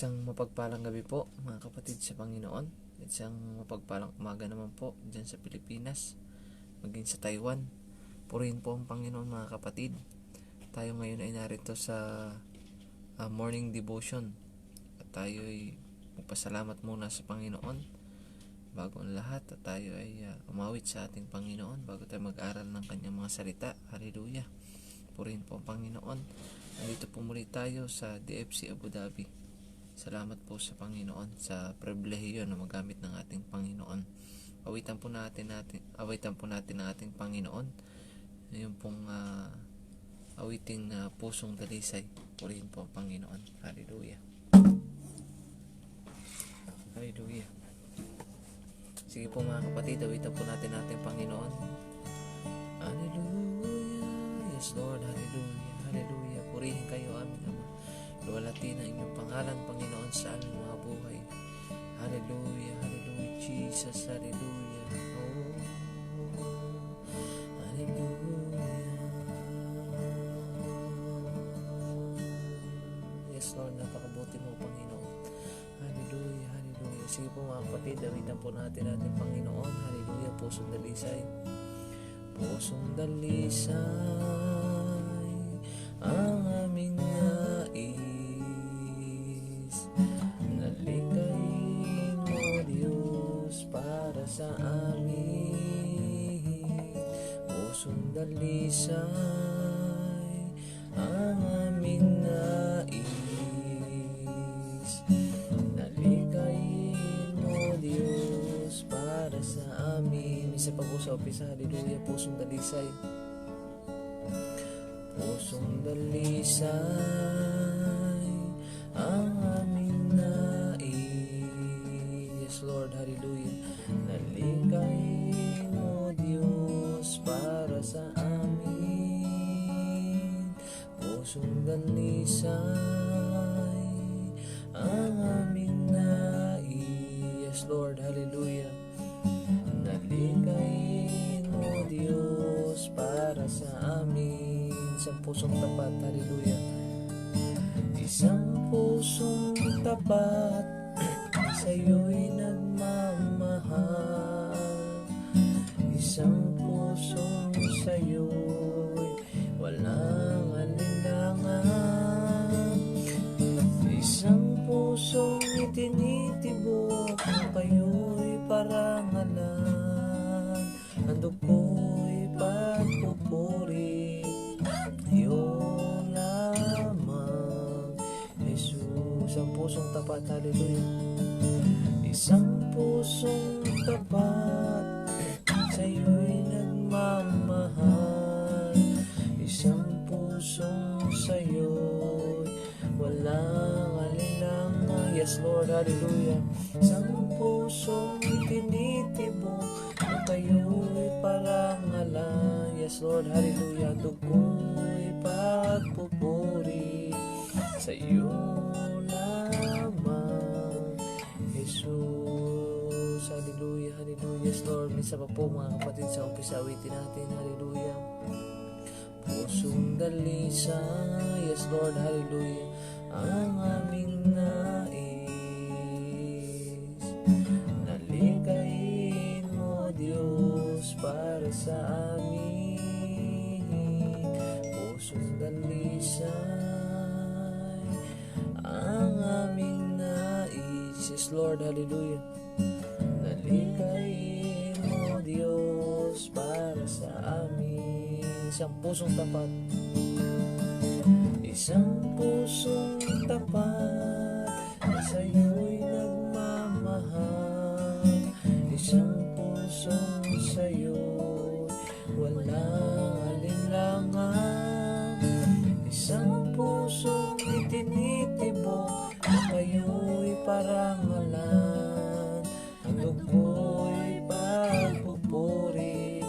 Isang mapagpalang gabi po mga kapatid sa Panginoon. Isang mapagpalang umaga naman po dyan sa Pilipinas, maging sa Taiwan. Purihin po ang Panginoon mga kapatid. Tayo ngayon ay narito sa morning devotion. At tayo ay magpasalamat muna sa Panginoon bago ang lahat. At tayo ay umawit sa ating Panginoon bago tayo mag-aral ng kanyang mga salita. Hallelujah. Purihin po ang Panginoon. Nandito po muli tayo sa DFC Abu Dhabi. Salamat po sa Panginoon sa pribilehiyo na magamit ng ating Panginoon. Awitan po natin ang ating Panginoon. Yung pong awiting pusong dalisay. Purihin po ang Panginoon. Hallelujah. Hallelujah. Sige po mga kapatid, awitan po natin ating Panginoon. Hallelujah. Yes Lord, hallelujah. Hallelujah. Purihin kayo aming Ama. Luwalhati na inyong pangalan, Panginoon, sa aming mga buhay. Hallelujah, hallelujah, Jesus, hallelujah. Oh, hallelujah. Yes, Lord, napakabuti mo, Panginoon. Hallelujah, hallelujah. Sige po mga kapatid, awitan po natin ating Panginoon. Hallelujah, pusong dalisay. Pusong dalisay ang aming nais. Nalikain mo, Diyos, para sa amin. Pusong dalisay ang aming nais. Nalikain mo, Diyos, para sa amin. Isa pa po sa umpisa, hallelujah, pusong dalisay. Pusong dalisay ang aming nais. Yes Lord, hallelujah. Nalikain mo, Diyos, para sa amin. Pusong dalisay ang aming nais. Yes Lord, hallelujah. Nalikain mo, Diyos, para sa amin. Isang pusong tapat, hallelujah. Isang pusong tapat sa'yo'y nagmamahal. Isang pusong sa'yo'y walang alinlangan. Isang pusong itinitibok ang kayo'y parangalan. Handog ko'y pagpupuri yun lamang, Jesus. Isang pusong tapat, hallelujah. Isang pusong tapat sa'yo'y nagmamahal. Isang pusong sa'yo'y walang alinlangan. Yes Lord, hallelujah. Isang pusong itinitibok na kayo'y parangalan. Yes Lord, hallelujah. Dugo'y pagpupuri sa iyo lamang, Jesus. Hallelujah, hallelujah. Yes Lord, minsan pa po mga kapatid sa umpisa, awitin natin, hallelujah. Pusong dalisay, yes Lord, hallelujah, ang aming nais. Nalikain mo, Diyos, para sa amin. Pusong dalisay ang aming nais. Yes Lord, hallelujah. Nalikain mo, Diyos, para sa amin. Isang pusong tapat. Isang pusong tapat na sa'yo'y nagmamahal. Isang pusong sa'yo'y walang alinlangan. Isang pusong itinitibok na kayo'y parangalan. Ang dugo'y pagpupuri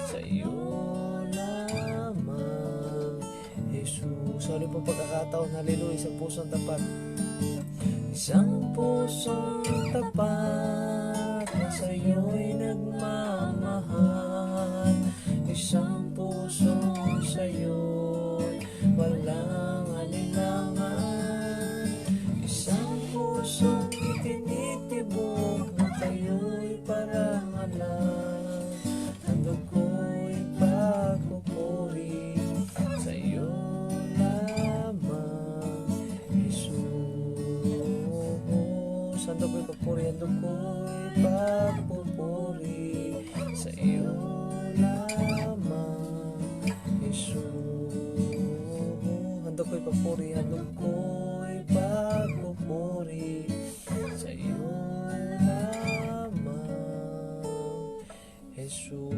sa iyo lamang, Jesus. Sorry po pagkakataon, hallelujah. Isang pusong tapat. Isang pusong tapat na sa'yo'y nagmamahal. Isang pusong sa'yo'y walang alinlangan. Isang handog ko'y pagpupuri sa iyo lamang, Jesus. Handog ko'y pagpupuri, handog ko'y pagpupuri sa iyo lamang, Jesus.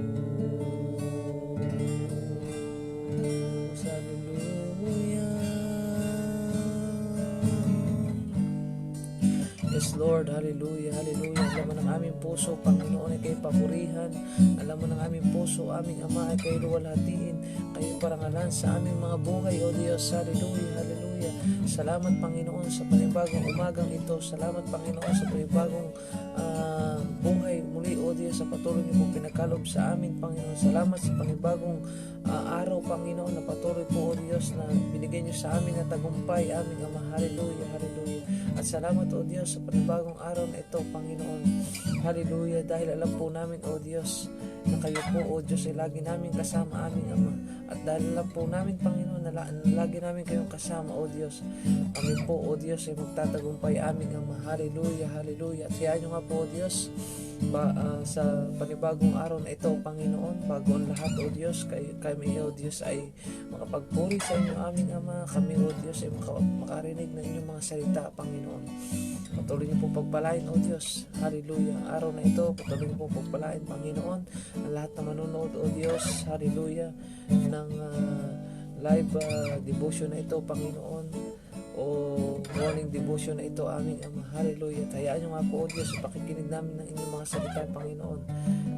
Hallelujah. Yes, Lord, hallelujah, hallelujah. Alam mo ng aming puso, Panginoon, ay kayo papurihan. Alam mo ng aming puso, aming Ama, ay kayo luwalhatiin. Kayo parangalan sa aming mga buhay, O Diyos, hallelujah, hallelujah. Salamat, Panginoon, sa panibagong umagang ito. Salamat, Panginoon, sa panibagong buhay muli, O Diyos, sa patuloy niyo pong pinagkalob sa amin, Panginoon. Salamat sa panibagong araw, Panginoon, na patuloy po, O Diyos, na binigay niyo sa amin na tagumpay, aming Ama, hallelujah, hallelujah. At salamat, O Diyos, sa panibagong araw na ito, Panginoon. Hallelujah. Dahil alam po namin, O Diyos, na kayo po, O Diyos, ay lagi namin kasama aming Ama. At dahil alam po namin, Panginoon, na lagi namin kayong kasama, O Diyos, kami po, O Diyos, ay magtatagumpay aming Ama. Hallelujah, hallelujah. At hayaan nyo nga po, O Diyos, sa panibagong araw na ito, Panginoon, bago ang lahat, O Diyos, kami, O Diyos, ay makapagpuri sa inyo aming Ama. Kami, O Diyos, ay makarinig ng inyong mga salita, Panginoon. Patuloy niyo pong pagpalain, O Diyos, hallelujah. Ang araw na ito, patuloy niyo pong pagpalain, Panginoon, ang lahat na manunood, O Diyos, hallelujah, ng live devotion na ito, Panginoon, o morning devotion na ito, aming Ama, hallelujah. Hayaan nyo nga po, O Diyos, sa pakikinig namin ng inyong mga salita, Panginoon,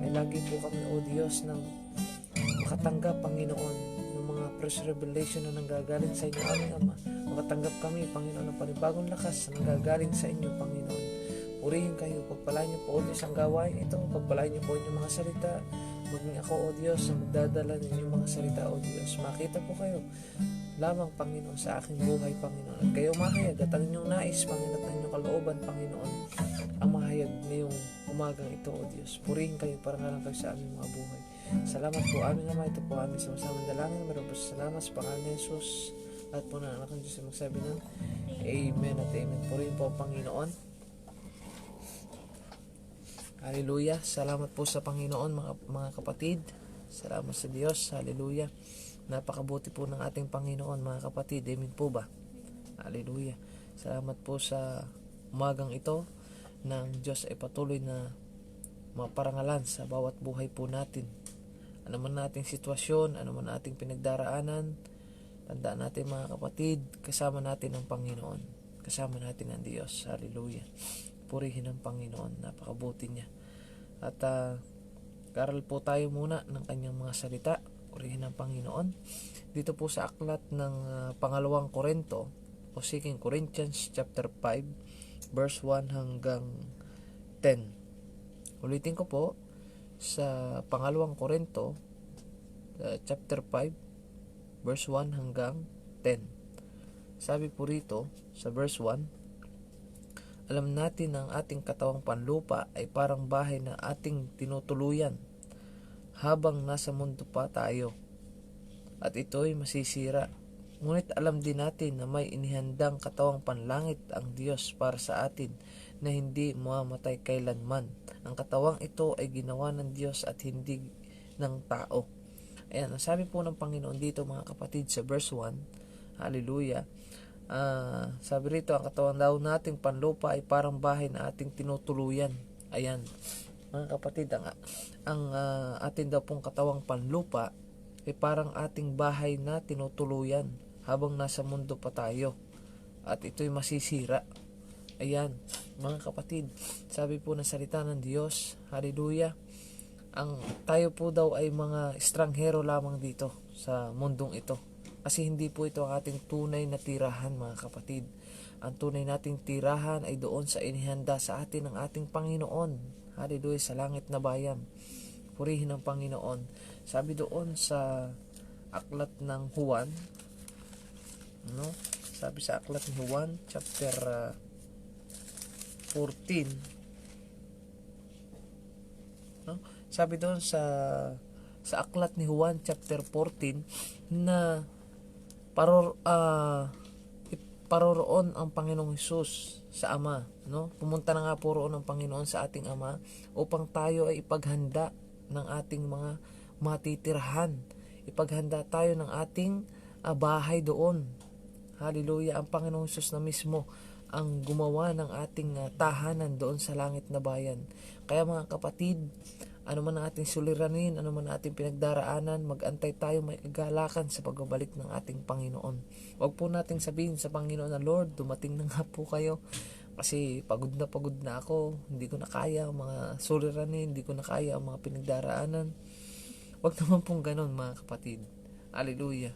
ay lagi po kami, O Diyos, ng makatanggap, Panginoon, ng mga fresh revelation na nanggagaling sa inyo, aming Ama. Makatanggap kami, Panginoon, ng panibagong lakas na nanggagaling sa inyo, Panginoon. Purihin kayo, pagpalain niyo po, O Diyos, ang gawain ito, pagpalain niyo po inyong mga salita. Maging ako, O Diyos, na magdadala ng inyong mga salita, O Diyos. Makita po kayo lamang, Panginoon, sa aking buhay, Panginoon. At kayo mahayag at ang inyong nais, Panginoon, at ang inyong kalooban, Panginoon, ang mahayag ngayong umagang ito, O Diyos. Purihin kayo, parangalan kayo sa aming mga buhay. Salamat po, aming Ama. Ito po aming sama-samang dalangin. Maraming po salamat sa pangalan ni Jesus. Lahat po na anak ng Diyos ay magsabi ng Amen at Amen. Purihin po, Panginoon. Hallelujah. Salamat po sa Panginoon, mga kapatid. Salamat sa Diyos. Hallelujah. Napakabuti po ng ating Panginoon, mga kapatid. Amen po ba? Hallelujah. Salamat po sa umagang ito ng Diyos ay patuloy na maparangalan sa bawat buhay po natin. Ano man nating sitwasyon, ano man nating pinagdaraanan, tandaan natin, mga kapatid, kasama natin ang Panginoon. Kasama natin ang Diyos. Hallelujah. Purihin ang Panginoon. Napakabuti niya. At karal po tayo muna ng kanyang mga salita. Purihin ang Panginoon. Dito po sa aklat ng pangalawang Korinto o 2 Corinthians chapter 5 verse 1 hanggang 10. Ulitin ko po, sa pangalawang Korinto chapter 5 verse 1 hanggang 10. Sabi po rito sa verse 1, alam natin na ang ating katawang panlupa ay parang bahay na ating tinutuluyan habang nasa mundo pa tayo, at ito'y masisira. Ngunit alam din natin na may inihandang katawang panlangit ang Diyos para sa atin na hindi mamamatay kailanman. Ang katawang ito ay ginawa ng Diyos at hindi ng tao. Ayan, ang sabi po ng Panginoon dito, mga kapatid, sa verse 1, hallelujah, sabi rito, ang katawan daw nating panlupa ay parang bahay na ating tinutuluyan. Ayan, mga kapatid, ang atin daw pong katawang panlupa ay parang ating bahay na tinutuluyan habang nasa mundo pa tayo, at ito'y masisira. Ayan, mga kapatid, sabi po ng salita ng Diyos, hallelujah, tayo po daw ay mga estranghero lamang dito sa mundong ito. Kasi hindi po ito ang ating tunay na tirahan, mga kapatid. Ang tunay nating tirahan ay doon sa inihanda sa atin ng ating Panginoon. Hallelujah, sa langit na bayan. Purihin ang Panginoon. Sabi doon sa aklat ng Juan, sabi sa aklat ng Juan chapter 14, sabi doon sa aklat ni Juan chapter 14 na naparoroon ang Panginoong Hesus sa Ama, no? Pumunta na nga po roon ang Panginoon sa ating Ama upang tayo ay ipaghanda ng ating mga matitirahan. Ipaghanda tayo ng ating bahay doon. Hallelujah. Ang Panginoong Hesus na mismo ang gumawa ng ating tahanan doon sa langit na bayan. Kaya mga kapatid, ano man ang ating suliranin, ano man ang ating pinagdaraanan, mag-antay tayo may kagalakan sa pagbabalik ng ating Panginoon. Huwag po nating sabihin sa Panginoon na, Lord, dumating na nga po kayo kasi pagod na ako, hindi ko na kaya ang mga suliranin, hindi ko na kaya ang mga pinagdaraanan. Huwag naman pong ganun mga kapatid. Hallelujah.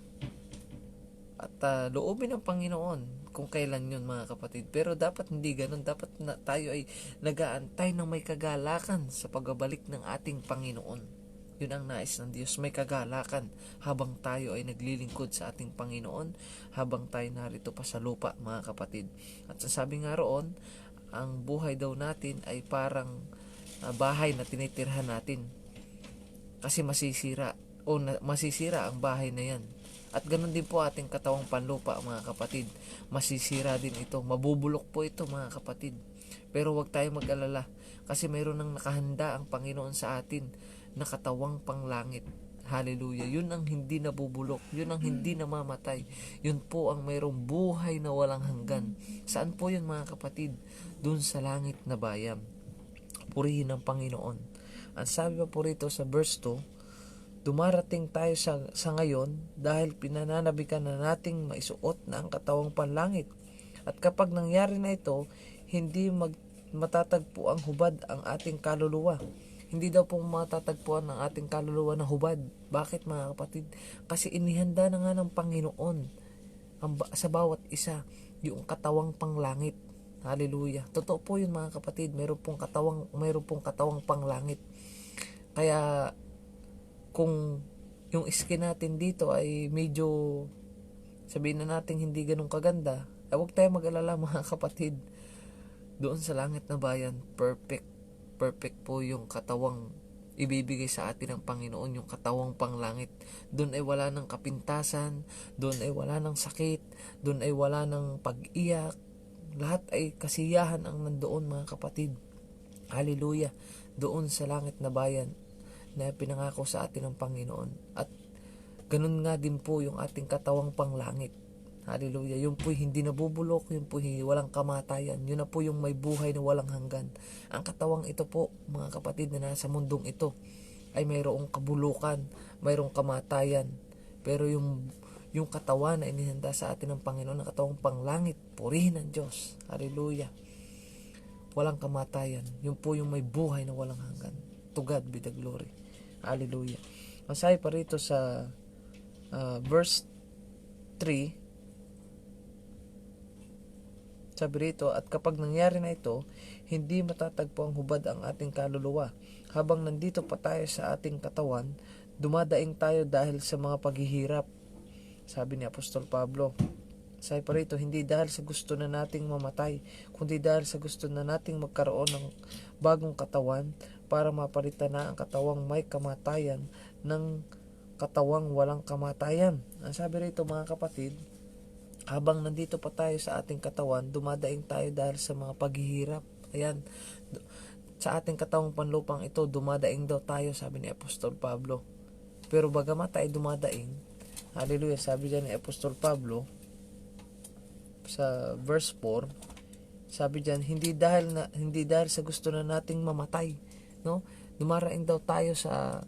At loobin ng Panginoon kung kailan yun mga kapatid. Pero dapat hindi ganun. Dapat tayo ay nag-aantay ng may kagalakan sa pagbabalik ng ating Panginoon. Yun ang nais ng Diyos. May kagalakan habang tayo ay naglilingkod sa ating Panginoon. Habang tayo narito pa sa lupa mga kapatid. At sasabi nga roon, ang buhay daw natin ay parang bahay na tinitirhan natin. Kasi masisira ang bahay na yan. At ganoon din po ating katawang panlupa mga kapatid. Masisira din ito. Mabubulok po ito mga kapatid. Pero huwag tayo mag-alala kasi mayroon nang nakahanda ang Panginoon sa atin na katawang panglangit. Hallelujah. Yun ang hindi nabubulok. Yun ang hindi namamatay. Yun po ang mayroong buhay na walang hanggan. Saan po yun mga kapatid? Dun sa langit na bayan. Purihin ang Panginoon. Ang sabi pa po rito sa verse 2, dumarating tayo sa ngayon dahil pinananabikan na nating maisuot na ang katawang panlangit. At kapag nangyari na ito, hindi matatagpo ang hubad ang ating kaluluwa. Hindi daw po matatagpuan ang ating kaluluwa na hubad. Bakit mga kapatid? Kasi inihanda na nga ng Panginoon sa bawat isa yung katawang panglangit. Hallelujah. Totoo po yun mga kapatid. Mayroon pong katawang panglangit. Kaya kung yung skin natin dito ay medyo sabihin na natin hindi ganun kaganda, huwag tayo mag-alala mga kapatid. Doon sa langit na bayan, perfect po yung katawang ibibigay sa atin ng Panginoon, yung katawang panglangit. Doon ay wala ng kapintasan, doon ay wala ng sakit, doon ay wala ng pag-iyak. Lahat ay kasiyahan ang nandoon mga kapatid. Hallelujah. Doon sa langit na bayan na pinangako sa atin ng Panginoon. At ganun nga din po yung ating katawang panglangit. Hallelujah. Yung po hindi nabubulok, yung po walang kamatayan. Yun na po yung may buhay na walang hanggan. Ang katawang ito po, mga kapatid na nasa mundong ito, ay mayroong kabulukan, mayroong kamatayan. Pero yung katawan na inihanda sa atin ng Panginoon, ang katawang panglangit, purihin ng Diyos. Hallelujah. Walang kamatayan. Yun po yung may buhay na walang hanggan. To God be the glory. Hallelujah. Masaya pa rito sa verse 3. Sabi rito, at kapag nangyari na ito, hindi matatagpo ang hubad ang ating kaluluwa. Habang nandito pa tayo sa ating katawan, dumadaing tayo dahil sa mga paghihirap. Sabi ni Apostol Pablo. Sabi pa rito, hindi dahil sa gusto na nating mamatay, kundi dahil sa gusto na nating magkaroon ng bagong katawan para mapalitan na ang katawang may kamatayan ng katawang walang kamatayan. Ang sabi rito mga kapatid, habang nandito pa tayo sa ating katawan, dumadaing tayo dahil sa mga paghihirap. Ayan, sa ating katawang panlupang ito, dumadaing daw tayo, sabi ni Apostol Pablo. Pero bagamat tayo dumadaing, hallelujah, sabi dyan ni Apostol Pablo, sa verse 4, sabi diyan, hindi dahil sa gusto na nating mamatay, no? Dumaraing daw tayo sa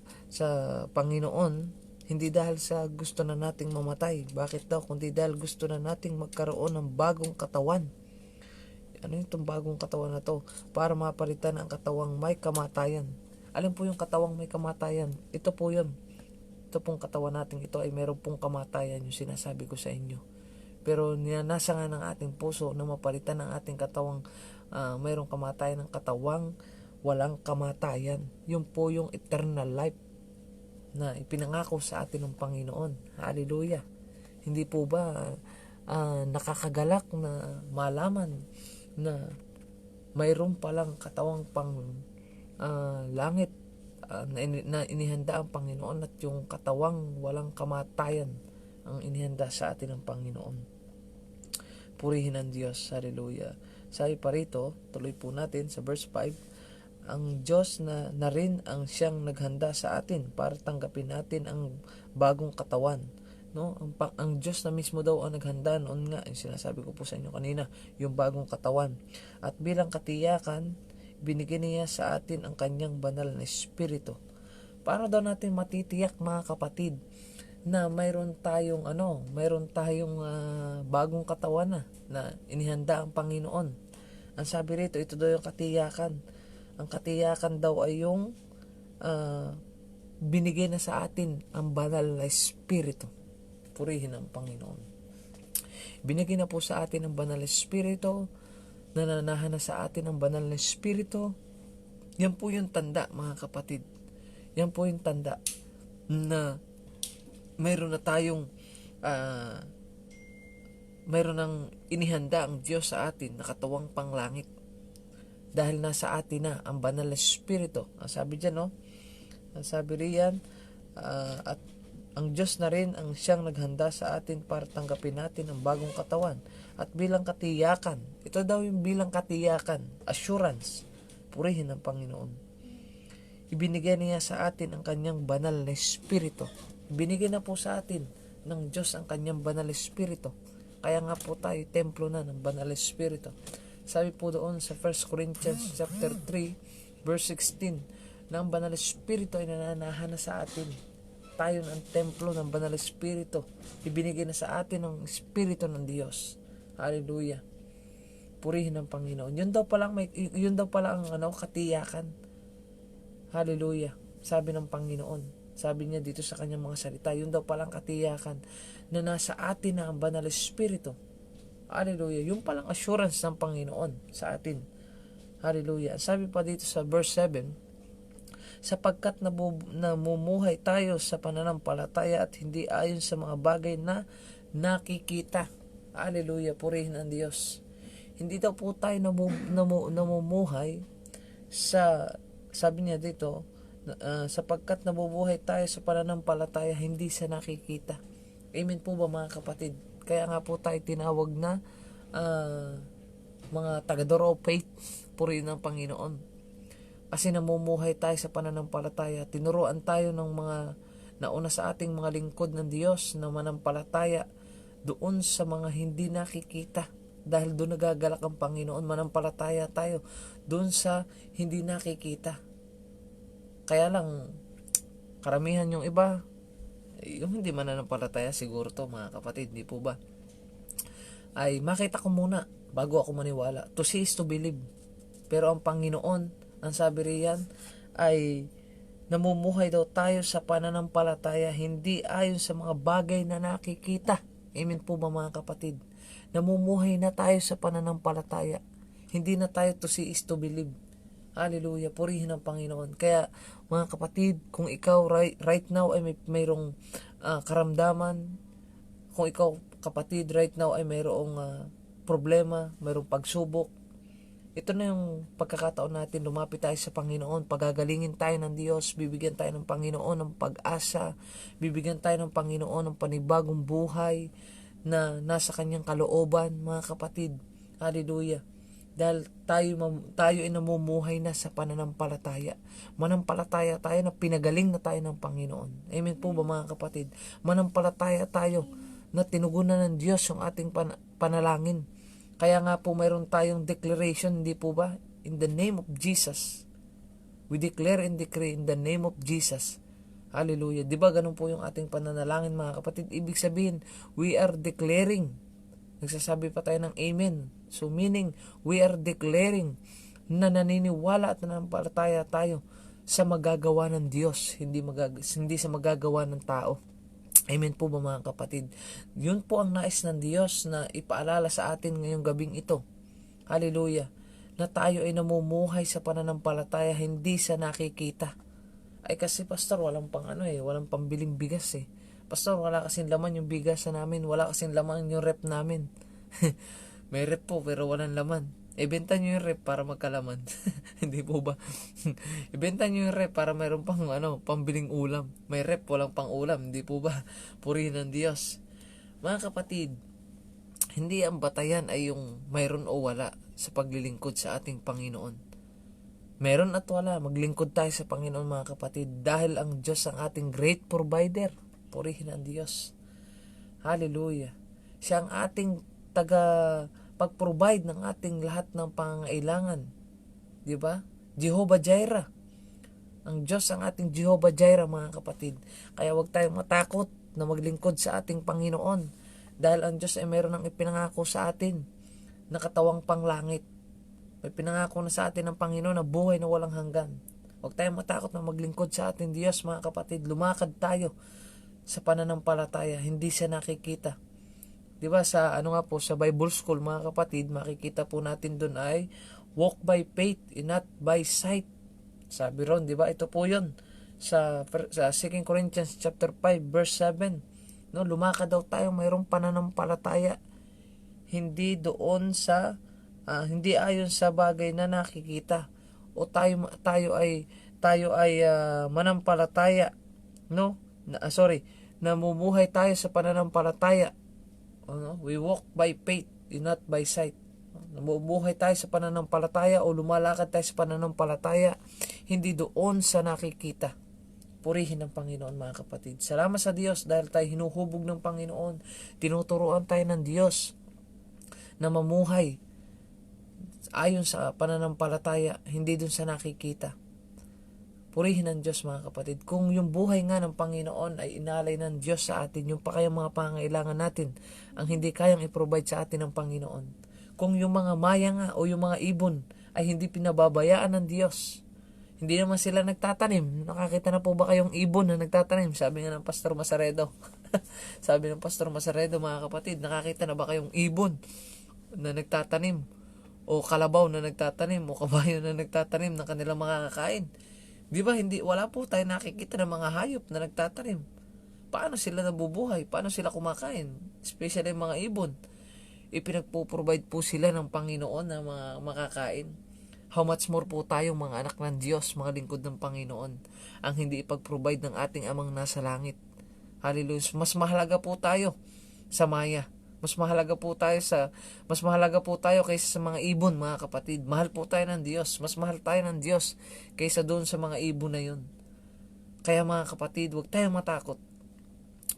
Panginoon hindi dahil sa gusto na nating mamatay. Bakit daw? Kundi dahil gusto na nating magkaroon ng bagong katawan. Ano yung bagong katawan na to? Para mapalitan ang katawang may kamatayan. Alam po yung katawang may kamatayan? Ito po yun. Ito pong katawan natin ito ay meron pong kamatayan, yung sinasabi ko sa inyo. Pero ninanasa nga ng ating puso na mapalitan ang ating katawang mayroong kamatayan ng katawang walang kamatayan. Yun po yung eternal life na ipinangako sa atin ng Panginoon. Hallelujah. Hindi po ba nakakagalak na malaman na mayroon palang katawang pang langit na inihanda ang Panginoon at yung katawang walang kamatayan ang inihanda sa atin ng Panginoon. Purihin ang Diyos. Hallelujah. Sabi pa rito, tuloy po natin sa verse 5, ang Diyos na rin ang siyang naghanda sa atin para tanggapin natin ang bagong katawan. No? Ang Diyos na mismo daw ang naghanda noon nga, yung sinasabi ko po sa inyo kanina, yung bagong katawan. At bilang katiyakan, binigyan niya sa atin ang kanyang banal na espiritu. Paano daw natin matitiyak, mga kapatid, na mayroon tayong bagong katawan na inihanda ang Panginoon? Ang sabi rito, ito daw yung katiyakan. Ang katiyakan daw ay yung binigay na sa atin ang banal na espiritu. Purihin ang Panginoon. Binigay na po sa atin ang banal na espiritu, nananahan na sa atin ang banal na espiritu. Yan po yung tanda, mga kapatid. Yan po yung tanda na mayroon na tayong mayroon ng inihanda ang Diyos sa atin na katawang panglangit. Dahil nasa atin na ang banal na espiritu. Ang sabi dyan, no? Ang sabi riyan, at ang Diyos na rin ang siyang naghanda sa atin para tanggapin natin ang bagong katawan. At bilang katiyakan, ito daw yung bilang katiyakan, assurance, purihin ang Panginoon. Ibinigay niya sa atin ang kanyang banal na espiritu. Ibinigay na po sa atin ng Diyos ang kanyang banal na espiritu. Kaya nga po tayo, templo na ng banal na espiritu. Sabi po doon sa 1 Corinthians chapter 3, verse 16, na ang banal na espiritu ay nananahan na sa atin. Tayo ang templo ng banal na espiritu. Ibinigay na sa atin ang espiritu ng Diyos. Hallelujah. Purihin ang Panginoon. Yun daw pala ang katiyakan. Hallelujah. Sabi ng Panginoon. Sabi niya dito sa kanyang mga salita, yun daw pala ang katiyakan na nasa atin na ang banal na espiritu. Hallelujah. Yung palang assurance ng Panginoon sa atin. Hallelujah. Sabi pa dito sa verse 7, sapagkat namumuhay tayo sa pananampalataya at hindi ayon sa mga bagay na nakikita. Hallelujah. Purihin ang Diyos. Hindi daw po tayo namumuhay sa, sabi niya dito, sapagkat nabubuhay tayo sa pananampalataya hindi sa nakikita. Amen po ba, mga kapatid? Kaya nga po tayo tinawag na mga tagador of faith, purihin ng Panginoon. Kasi namumuhay tayo sa pananampalataya. Tinuruan tayo ng mga nauna sa ating mga lingkod ng Diyos na manampalataya doon sa mga hindi nakikita. Dahil doon nagagalak ang Panginoon, manampalataya tayo doon sa hindi nakikita. Kaya lang, karamihan yung iba, yung hindi mananampalataya, siguro to, mga kapatid, di po ba? Ay makita ko muna bago ako maniwala. To see is to believe. Pero ang Panginoon, ang sabi riyan, ay namumuhay daw tayo sa pananampalataya, hindi ayon sa mga bagay na nakikita. Amen po ba, mga kapatid? Namumuhay na tayo sa pananampalataya. Hindi na tayo to see is to believe. Hallelujah. Purihin ang Panginoon. Kaya, mga kapatid, kung ikaw right now ay mayroong karamdaman, kung ikaw, kapatid, right now ay mayroong problema, mayroong pagsubok, ito na yung pagkakataon natin, lumapit tayo sa Panginoon, pagagalingin tayo ng Diyos, bibigyan tayo ng Panginoon ng pag-asa, bibigyan tayo ng Panginoon ng panibagong buhay na nasa kanyang kalooban, mga kapatid. Hallelujah. Dahil tayo ay namumuhay na sa pananampalataya. Manampalataya tayo na pinagaling na tayo ng Panginoon. Amen po ba, mga kapatid? Manampalataya tayo na tinugunan ng Diyos yung ating panalangin. Kaya nga po mayroon tayong declaration, hindi po ba? In the name of Jesus. We declare and decree in the name of Jesus. Hallelujah. Di ba ganun po yung ating pananalangin, mga kapatid? Ibig sabihin, we are declaring. Nagsasabi pa tayo ng amen. So meaning, we are declaring na naniniwala at nanampalataya tayo sa magagawa ng Diyos, hindi sa magagawa ng tao. Amen po ba, mga kapatid? Yun po ang nais ng Diyos na ipaalala sa atin ngayong gabing ito. Hallelujah. Na tayo ay namumuhay sa pananampalataya, hindi sa nakikita. Ay kasi, pastor, walang pambiling bigas eh. Pastor, wala kasing laman yung bigas namin, wala kasing laman yung rep namin. May rep po pero walang laman. Ibenta nyo yung rep para magkalaman. Hindi po ba? Ibenta nyo yung rep para mayroon pang pambiling ulam. May rep, walang pang ulam. Hindi po ba? Purihin ng Diyos. Mga kapatid, Hindi ang batayan ay yung mayroon o wala sa paglilingkod sa ating Panginoon. Meron at wala, maglingkod tayo sa Panginoon mga kapatid, dahil ang Diyos ang ating great provider. Purihin ang Diyos. Hallelujah. Siya ang ating pag-provide ng ating lahat ng pangangailangan. Di ba? Jehovah Jireh. Ang Diyos ang ating Jehovah Jireh mga kapatid. Kaya huwag tayong matakot na maglingkod sa ating Panginoon. Dahil ang Diyos ay meron ng ipinangako sa atin na katawang panglangit. May pinangako na sa atin ng Panginoon na buhay na walang hanggan. Huwag tayong matakot na maglingkod sa ating Diyos mga kapatid. Lumakad tayo sa pananampalataya. Hindi siya nakikita. Diba sa sa Bible School mga kapatid, makikita po natin doon ay walk by faith and not by sight. Sabi ron, diba? Ito po yun sa 2 Corinthians chapter 5 verse 7. No, lumakad daw tayo mayroong pananampalataya. Hindi doon sa hindi ayon sa bagay na nakikita, o tayo ay manampalataya, no? Namumuhay tayo sa pananampalataya. We walk by faith and not by sight. Namumuhay tayo sa pananampalataya o lumalakad tayo sa pananampalataya, hindi doon sa nakikita. Purihin ng Panginoon mga kapatid. Salamat sa Diyos dahil tayo hinuhubog ng Panginoon. Tinuturuan tayo ng Diyos na mamuhay ayon sa pananampalataya, hindi dun sa nakikita. Purihin ng Diyos mga kapatid. Kung yung buhay nga ng Panginoon ay inalay ng Diyos sa atin, yung pa kayang mga pangailangan natin, ang hindi kayang i-provide sa atin ng Panginoon. Kung yung mga maya nga o yung mga ibon ay hindi pinababayaan ng Diyos, hindi naman sila nagtatanim. Nakakita na po ba kayong ibon na nagtatanim? Sabi nga ng Pastor Masaredo. Sabi ng Pastor Masaredo mga kapatid, nakakita na ba kayong ibon na nagtatanim? O kalabaw na nagtatanim, o kabayo na nagtatanim ng kanilang makakakain. Di ba, wala po tayo nakikita ng mga hayop na nagtatanim. Paano sila nabubuhay? Paano sila kumakain? Especially mga ibon. Ipinagpo-provide po sila ng Panginoon na mga makakain. How much more po tayo mga anak ng Diyos, mga lingkod ng Panginoon, ang hindi ipag-provide ng ating amang nasa langit. Hallelujah. Mas mahalaga po tayo sa maya. Mas mahalaga po tayo kaysa sa mga ibon mga kapatid. Mahal po tayo ng Diyos. Mas mahal tayo ng Diyos kaysa doon sa mga ibon na yun. Kaya mga kapatid, huwag tayong matakot.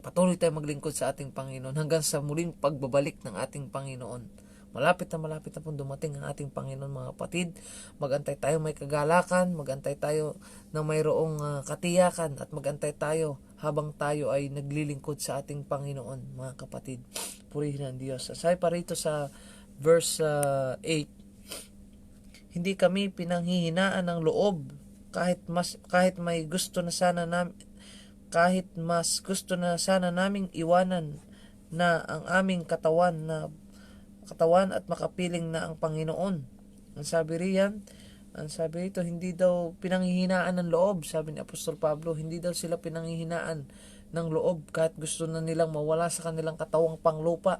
Patuloy tayong maglingkod sa ating Panginoon hanggang sa muling pagbabalik ng ating Panginoon. Malapit na pong dumating ang ating Panginoon mga kapatid. Magantay tayo may kagalakan, magantay tayo na mayroong katiyakan, at magantay tayo habang tayo ay naglilingkod sa ating Panginoon mga kapatid. Purihin ang Diyos. Asay pa rito sa verse 8, hindi kami pinanghihinaan ng loob kahit mas gusto na sana naming iwanan na ang aming katawan at makapiling na ang Panginoon. Ang sabi rito, hindi daw pinanghihinaan ng loob. Sabi ni Apostol Pablo, hindi daw sila pinanghihinaan ng loob kahit gusto na nilang mawala sa kanilang katawang panglupa.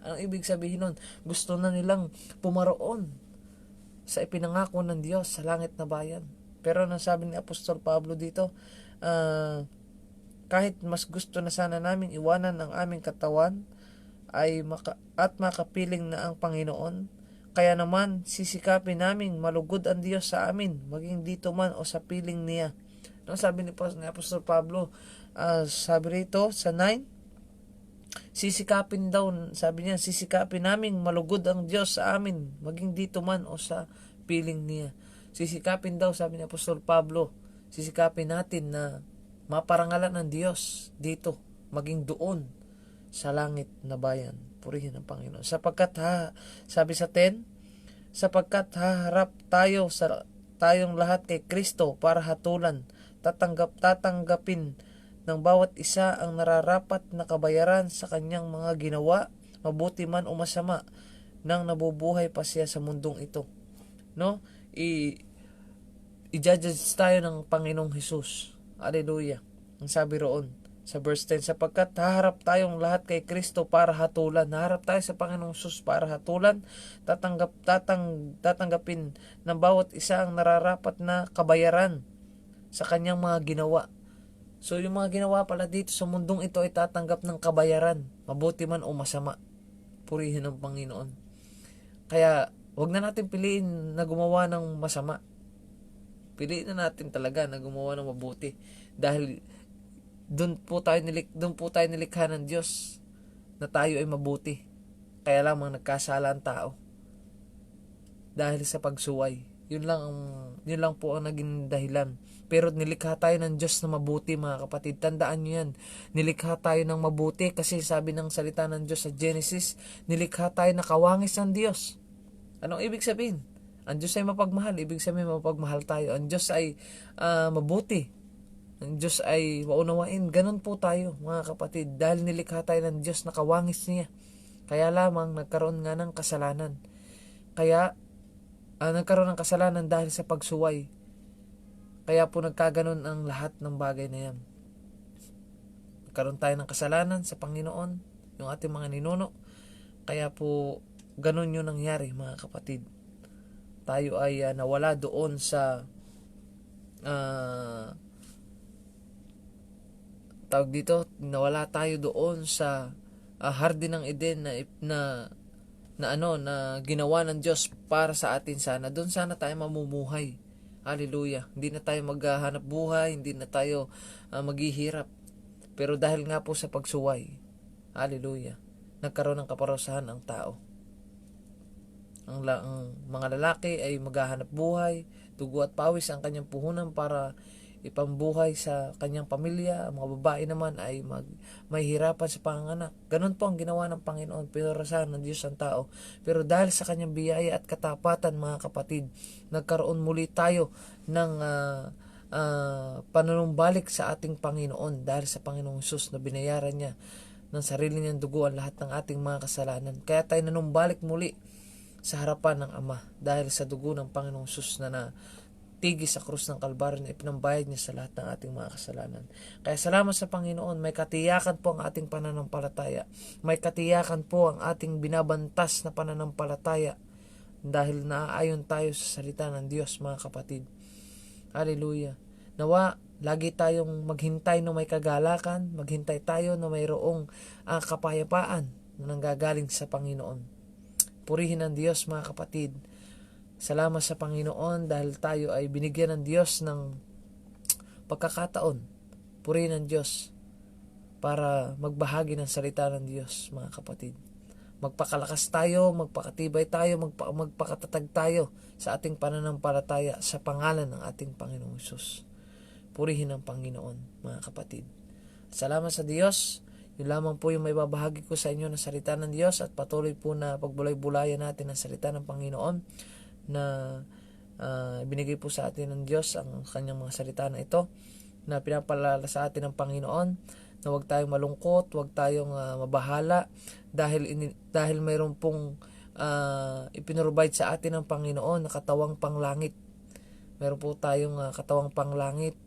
Ang ibig sabihin nun, gusto na nilang pumaroon sa ipinangako ng Diyos sa langit na bayan. Pero ang sabi ni Apostol Pablo dito, kahit mas gusto na sana naming iwanan ang aming katawan at makapiling na ang Panginoon, kaya naman sisikapin naming malugod ang Diyos sa amin, maging dito man o sa piling niya. Sabi ni Apostol Pablo, sabi rito sa 9, sisikapin naming malugod ang Diyos sa amin, maging dito man o sa piling niya. Sisikapin daw, sabi ni Apostol Pablo, sisikapin natin na maparangalan ng Diyos dito, maging doon sa langit na bayan. Purihin ang Panginoon. Sabi sa 10, sapagkat haharap tayong lahat kay Kristo para hatulan, tatanggapin ng bawat isa ang nararapat na kabayaran sa kanyang mga ginawa, mabuti man o masama, nang nabubuhay pa siya sa mundong ito. No? I-judge tayo ng Panginoong Hesus. Hallelujah. Ang sabi roon sa verse 10, sapagkat haharap tayong lahat kay Kristo para hatulan. Haharap tayo sa Panginoong Hesus para hatulan. Tatanggapin ng bawat isa ang nararapat na kabayaran sa kanyang mga ginawa. So yung mga ginawa pala dito sa mundong ito ay tatanggap ng kabayaran, mabuti man o masama. purihin ang Panginoon. Kaya wag na natin piliin na gumawa ng masama. Piliin na natin talaga na gumawa ng mabuti. Dahil doon po tayo nilikha ng Diyos na tayo ay mabuti. Kaya lamang nagkasala ang tao dahil sa pagsuway. Yun lang po ang naging dahilan. Pero nilikha tayo ng Diyos na mabuti, mga kapatid. Tandaan nyo yan. Nilikha tayo ng mabuti kasi sabi ng salita ng Diyos sa Genesis, nilikha tayo na kawangis ng Diyos. Anong ibig sabihin? Ang Diyos ay mapagmahal. Ibig sabihin mapagmahal tayo. Ang Diyos ay mabuti. Ang Diyos ay maunawain. Ganon po tayo, mga kapatid. Dahil nilikha tayo ng Diyos na kawangis niya. Kaya lamang nagkaroon nga ng kasalanan. Kaya nagkaroon ng kasalanan dahil sa pagsuway. Kaya po nagkaganon ang lahat ng bagay na yan. Nagkaroon tayo ng kasalanan sa Panginoon, yung ating mga ninuno. Kaya po ganon yung nangyari, mga kapatid. Tayo ay nawala doon sa nawala tayo doon sa Hardin ng Eden na ginawa ng Diyos para sa atin sana. Doon sana tayo mamumuhay. Hallelujah. Hindi na tayo maghahanap buhay, hindi na tayo maghihirap. Pero dahil nga po sa pagsuway, hallelujah, nagkaroon ng kaparusahan ang tao. Ang mga lalaki ay maghahanap buhay, dugo at pawis ang kanyang puhunan para ipambuhay sa kanyang pamilya. Ang mga babae naman ay mahihirapan sa panganganak. Ganun po ang ginawa ng Panginoon. Pinarasahan ng Diyos ang tao. Pero dahil sa kanyang biyaya at katapatan, mga kapatid, nagkaroon muli tayo ng panunumbalik sa ating Panginoon dahil sa Panginoong Hesus na binayaran niya ng sarili niyang dugo ang lahat ng ating mga kasalanan. Kaya tayo nanumbalik muli sa harapan ng Ama dahil sa dugo ng Panginoong Hesus na tigis sa krus ng Kalbaryo na ipinambayad niya sa lahat ng ating mga kasalanan. Kaya salamat sa Panginoon, may katiyakan po ang ating pananampalataya. May katiyakan po ang ating binabantas na pananampalataya dahil naaayon tayo sa salita ng Diyos, mga kapatid. Hallelujah. Nawa, lagi tayong maghintay na may kagalakan, maghintay tayo na mayroong kapayapaan na nanggagaling sa Panginoon. Purihin ang Diyos, mga kapatid. Salamat sa Panginoon dahil tayo ay binigyan ng Diyos ng pagkakataon. Purihin ang Diyos para magbahagi ng salita ng Diyos, mga kapatid. Magpakalakas tayo, magpakatibay tayo, magpakatatag tayo sa ating pananampalataya sa pangalan ng ating Panginoong Hesus. Purihin ang Panginoon, mga kapatid. Salamat sa Diyos. Yun lamang po yung may babahagi ko sa inyo ng salita ng Diyos at patuloy po na pagbulay-bulayan natin ang salita ng Panginoon na binigay po sa atin ng Diyos ang kanyang mga salita na ito na pinapalala sa atin ng Panginoon na huwag tayong malungkot, huwag tayong mabahala dahil mayroon pong ipinrovide sa atin ng Panginoon na katawang panglangit. Meron po tayong katawang panglangit.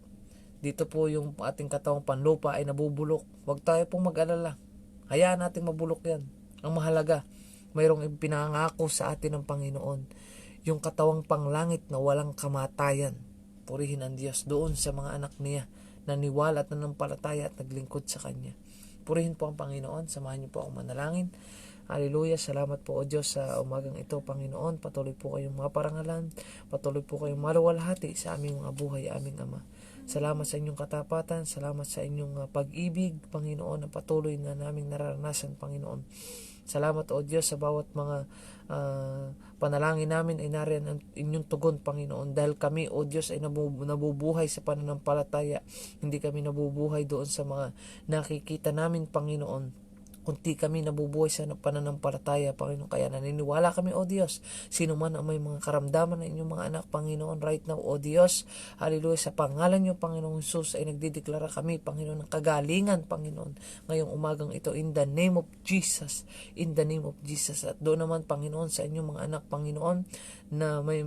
Dito po yung ating katawang panlupa ay nabubulok. Huwag tayo pong mag-alala. Hayaan natin mabulok yan. Ang mahalaga, mayroong ipinangako sa atin ng Panginoon. Yung katawang panglangit na walang kamatayan. Purihin ang Diyos doon sa mga anak niya na niwala at nanampalataya at naglingkod sa Kanya. Purihin po ang Panginoon. Samahan niyo po akong manalangin. Hallelujah. Salamat po o Diyos sa umagang ito, Panginoon. Patuloy po kayong maparangalan. Patuloy po kayong maluwalhati sa aming mga buhay, aming Ama. Salamat sa inyong katapatan. Salamat sa inyong pag-ibig, Panginoon, na patuloy na naming nararanasan, Panginoon. Salamat o Diyos sa bawat mga panalangin namin ay nariyan ang inyong tugon, Panginoon. Dahil kami o Diyos ay nabubuhay sa pananampalataya. Hindi kami nabubuhay doon sa mga nakikita namin, Panginoon. Kunti kami nabubuhay sa pananampalataya, Panginoon. Kaya naniniwala kami, O Diyos, sino man ang may mga karamdaman ng inyong mga anak, Panginoon, right now, O Diyos, hallelujah, sa pangalan niyo, Panginoong Hesus, ay nagdideklara kami, Panginoon, ng kagalingan, Panginoon, ngayong umagang ito, in the name of Jesus, in the name of Jesus. At doon naman, Panginoon, sa inyong mga anak, Panginoon, na may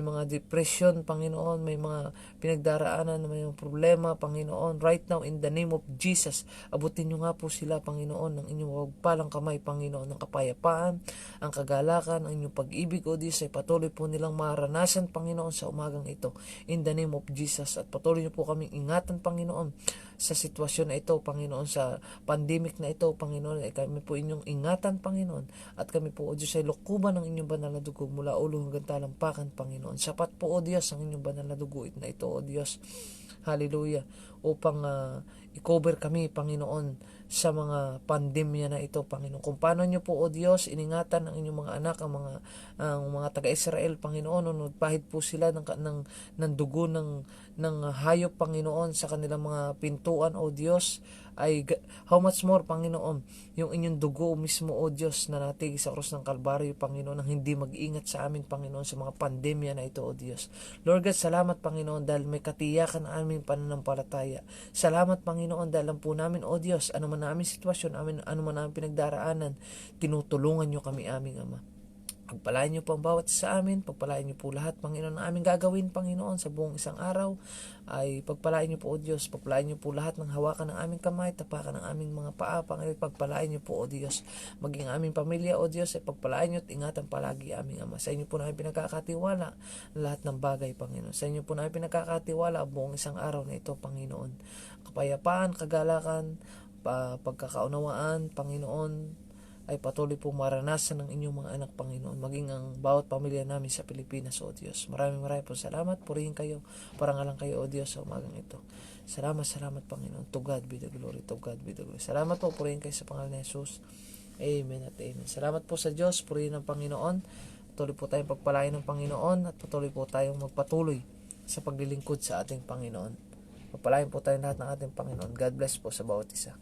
mga depression, Panginoon, may mga pinagdaraanan, na may mga problema, Panginoon, right now, in the name of Jesus, abutin niyo nga po sila, Panginoon, ng inyong mapagpalang kamay, Panginoon, ng kapayapaan, ang kagalakan, ang inyong pag-ibig, O Diyos, ay patuloy po nilang maranasan, Panginoon, sa umagang ito. In the name of Jesus, at patuloy niyo po kaming ingatan, Panginoon, sa sitwasyon na ito, Panginoon, sa pandemic na ito, Panginoon, ay kami po inyong ingatan, Panginoon, at kami po, O Diyos, ay lukuban ng inyong banal na dugo mula ulo hanggang talampakan, Panginoon. Sapat po, O Diyos, ang inyong banal na dugo na ito, O Diyos. Hallelujah. Upang i-cover kami, Panginoon, sa mga pandemya na ito, Panginoon. Kung paano niyo po, O Diyos, iningatan ang inyong mga anak, ang mga taga-Israel, Panginoon, nung nagpahid po sila ng dugo ng hayop, Panginoon, sa kanilang mga pintuan, O Diyos, ay how much more, Panginoon, yung inyong dugo mismo, O Diyos, na natigis sa krus ng Kalbaryo, Panginoon, ang hindi mag-ingat sa amin, Panginoon, sa mga pandemya na ito, O Diyos. Lord God, salamat, Panginoon, dahil may katiyakan na aming pananampalataya. Salamat, Panginoon, dahil alam po namin, O Diyos, ano man aming sitwasyon, ano man aming pinagdaraanan, tinutulungan niyo kami, aming Ama. Pagpalain niyo po ang bawat sa amin, pagpalain niyo po lahat, Panginoon, na aming gagawin, Panginoon, sa buong isang araw, ay pagpalain niyo po, O Diyos, pagpalain niyo po lahat ng hawakan ng aming kamay, tapakan ng aming mga paa, Panginoon, pagpalain niyo po, O Diyos, maging aming pamilya, O Diyos, ay pagpalain niyo at ingatan palagi, aming Ama. Sa inyo po namin pinagkakatiwala lahat ng bagay, Panginoon. Sa inyo po namin pinagkakatiwala ang buong isang araw na ito, Panginoon. Kapayapaan, kagalakan, pagkakaunawaan, Panginoon, ay patuloy po maranasan ng inyong mga anak, Panginoon, maging ang bawat pamilya namin sa Pilipinas, O Diyos. Maraming po salamat. Purihin kayo, parangalan kayo, O Diyos, sa umagang ito. Salamat, Panginoon. To God be the glory, to God be the glory. Salamat po, purihin kayo sa pangalan ni Jesus. Amen at amen. Salamat po sa Diyos, purihin ng Panginoon. Patuloy po tayong pagpalain ng Panginoon at patuloy po tayong magpatuloy sa paglilingkod sa ating Panginoon. Pagpalain po tayo lahat ng ating Panginoon. God bless po sa bawat isa.